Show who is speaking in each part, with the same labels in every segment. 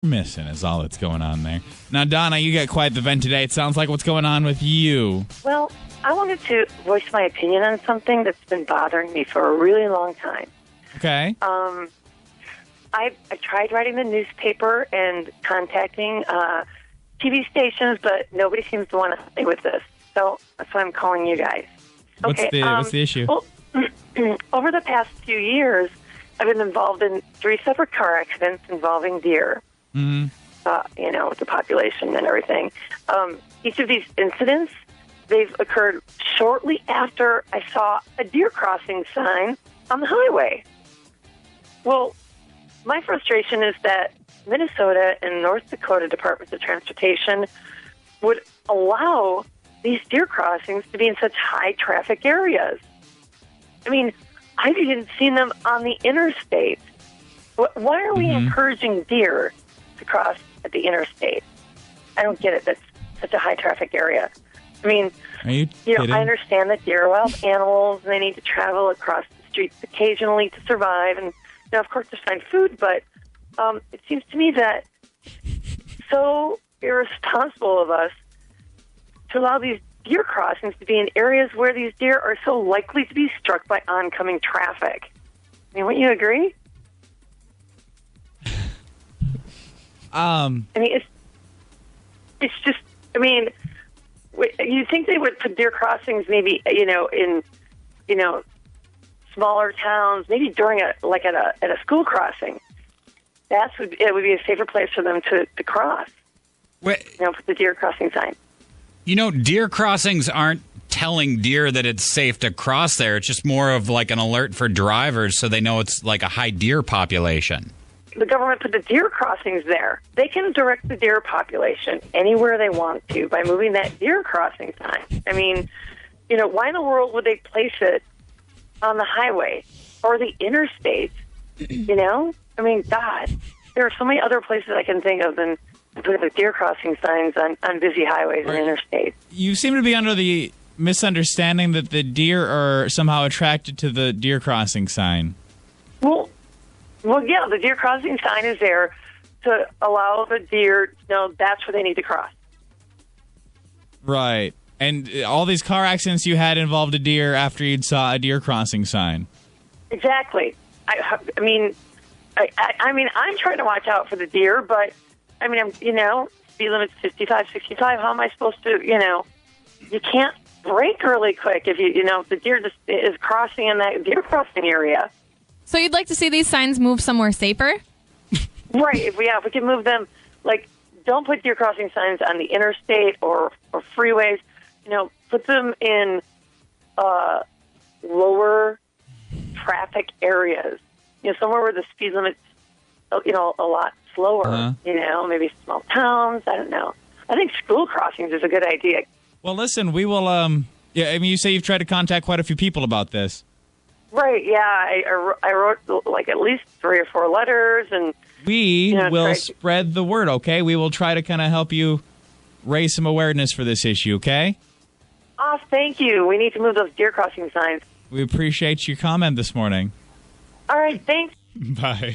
Speaker 1: missing is all that's going on there. Now, Donna, you got quite the vent today. It sounds like what's going on with you.
Speaker 2: Well, I wanted to voice my opinion on something that's been bothering me for a really long time.
Speaker 1: Okay.
Speaker 2: I tried writing the newspaper and contacting TV stations, but nobody seems to want to help me with this. So that's why I'm calling you guys.
Speaker 1: What's the issue?
Speaker 2: Well, over the past few years, I've been involved in 3 separate car accidents involving deer.
Speaker 1: Mm-hmm.
Speaker 2: With the population and everything. Each of these incidents, they've occurred shortly after I saw a deer crossing sign on the highway. Well, my frustration is that Minnesota and North Dakota Departments of Transportation would allow these deer crossings to be in such high traffic areas. I mean, I've even seen them on the interstate. Why are we encouraging deer to cross at the interstate? I don't get it. That's such a high traffic area. I mean,
Speaker 1: are you
Speaker 2: I understand that deer are wild animals and they need to travel across the streets occasionally to survive. And, of course, to find food. But it seems to me that so irresponsible of us to allow these deer crossings to be in areas where these deer are so likely to be struck by oncoming traffic. I mean, wouldn't you agree? I mean, it's just, I mean, you think they would put deer crossings maybe, in, smaller towns, maybe during at a school crossing. It would be a safer place for them to cross. Put the deer crossing sign.
Speaker 3: Deer crossings aren't telling deer that it's safe to cross there. It's just more of like an alert for drivers so they know it's like a high deer population.
Speaker 2: The government put the deer crossings there. They can direct the deer population anywhere they want to by moving that deer crossing sign. I mean, why in the world would they place it on the highway or the interstate? I mean, God, there are so many other places I can think of than putting the deer crossing signs on busy highways and interstates.
Speaker 1: You seem to be under the misunderstanding that the deer are somehow attracted to the deer crossing sign.
Speaker 2: Well, yeah, the deer crossing sign is there to allow the deer to know that's where they need to cross.
Speaker 1: Right. And all these car accidents you had involved a deer after you'd saw a deer crossing sign.
Speaker 2: Exactly. I mean, I'm trying to watch out for the deer, but, I mean, speed limit's 55, 65. How am I supposed to, you can't brake really quick if if the deer just is crossing in that deer crossing area.
Speaker 4: So you'd like to see these signs move somewhere safer?
Speaker 2: Right. If we can move them, don't put deer crossing signs on the interstate or freeways. Put them in lower traffic areas. Somewhere where the speed limit's, a lot slower. Maybe small towns. I don't know. I think school crossings is a good idea.
Speaker 1: Well, listen, we will. You say you've tried to contact quite a few people about this.
Speaker 2: Right, yeah. I wrote at least 3 or 4 letters. And
Speaker 1: we will spread the word, okay? We will try to kind of help you raise some awareness for this issue, okay?
Speaker 2: Oh, thank you. We need to move those deer crossing signs.
Speaker 1: We appreciate your comment this morning.
Speaker 2: All right, thanks.
Speaker 1: Bye.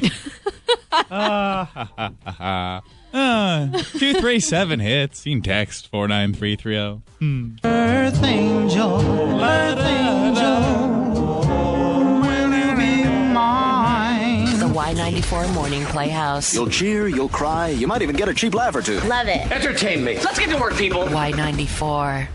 Speaker 1: 237 hits. You can text 49330.
Speaker 5: Earth angel, earth angel.
Speaker 6: Y94 Morning Playhouse.
Speaker 7: You'll cheer, you'll cry, you might even get a cheap laugh or two.
Speaker 6: Love it.
Speaker 8: Entertain me. Let's get to work, people.
Speaker 6: Y94.